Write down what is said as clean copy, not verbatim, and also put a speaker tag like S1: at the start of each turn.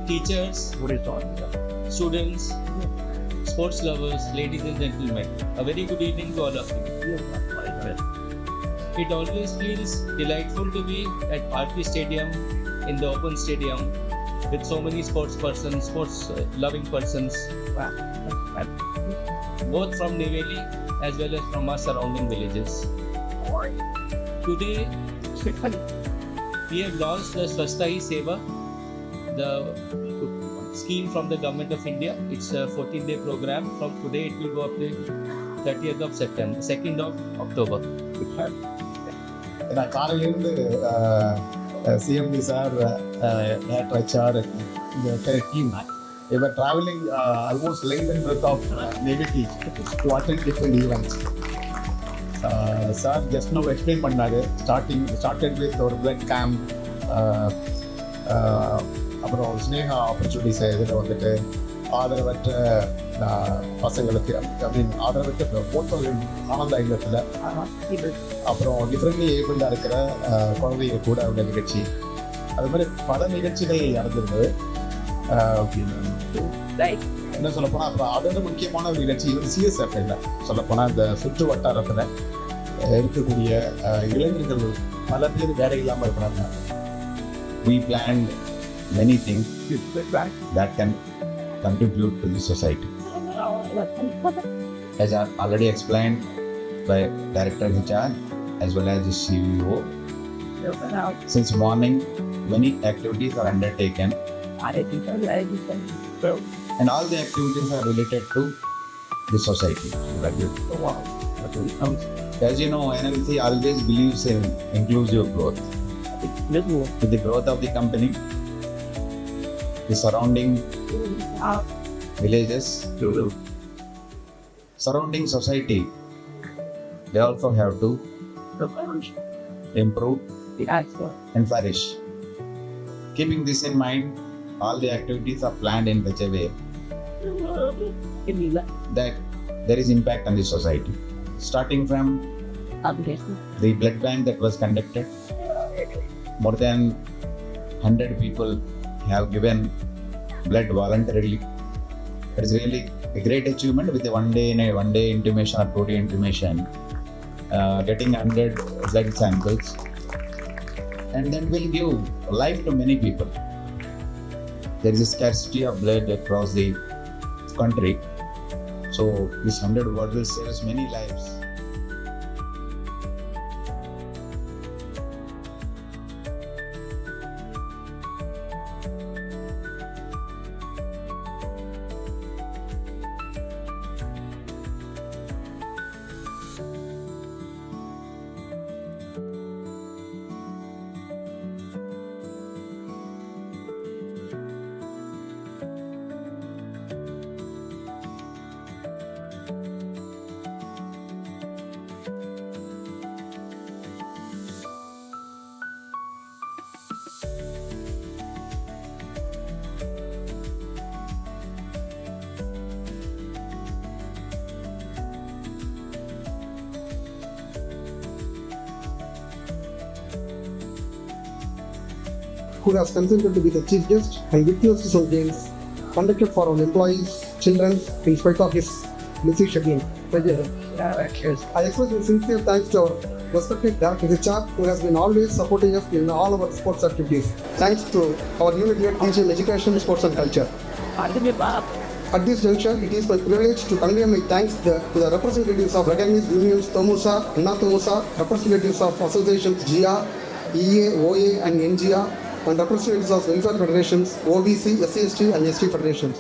S1: Teachers, students, sports lovers, ladies and gentlemen, a very good evening to all of you. It always feels delightful to be at Bharathi Stadium in the open stadium with so many sports persons, sports loving persons, both from Neyveli as well as from our surrounding villages. Today, we have launched the Swasthha Hi Seva, the scheme from the Government of India. It's a 14-day program. From today, it will go up to 30th of September, 2nd of October.
S2: நான் காலையிலேருந்து CMD sir HR team, they were traveling almost length and breadth of Neyveli to attend different events. Sir just now explain பண்ணாரு, started with our blood camp, அப்புறம் Sneha opportunities இதில் வந்துட்டு ஆதரவற்ற பசங்களுக்கு ஆதரவற்ற போட்டோகள் ஆனந்த இல்லத்தில், அப்புறம் டிஃப்ரெண்ட்லி ஏபிள்டாக இருக்கிற குழந்தைங்க கூட உள்ள நிகழ்ச்சி, அது மாதிரி பல நிகழ்ச்சிகள் நடந்திருந்தது. என்ன சொல்லப்போனால் அப்புறம் அதோட முக்கியமான ஒரு நிகழ்ச்சி CSF இல்லை சொல்லப்போனால் இந்த சுற்று வட்டாரத்தில் இருக்கக்கூடிய இளைஞர்கள் பல பேர் வேலை இல்லாமல் இருக்கிறாங்க. We planned many things that can contribute to the society. As I already explained by Director HR as well as the CEO, since morning many activities are undertaken and all the activities are related to the society. As you know, NLC always believes in inclusive growth. With the growth of the company, the surrounding villages, surrounding society, they also have to improve and flourish. Keeping this in mind, all the activities are planned in such a way that there is impact on the society. Starting from the blood bank that was conducted, more than 100 people have given blood voluntarily. It is really a great achievement with a one day intimation or 2-day intimation, getting 100 blood samples, and that will give life to many people. There is a scarcity of blood across the country, so this 100 bottles saves many lives.
S3: Who has consented to be the chief guest and witness some games conducted for our employees, children, in spite of his busy schedule. I express my sincere thanks to our respected Director HR, who has been always supporting us in all our sports activities. Thanks to our unit head in education, sports and culture. At this juncture, it is my privilege to convey my thanks to the representatives of recognized unions Tomusa, Anna Tomusa, representatives of associations GR, EA, OA and NGR, and representatives of welfare federations, OBC, SCST and ST federations.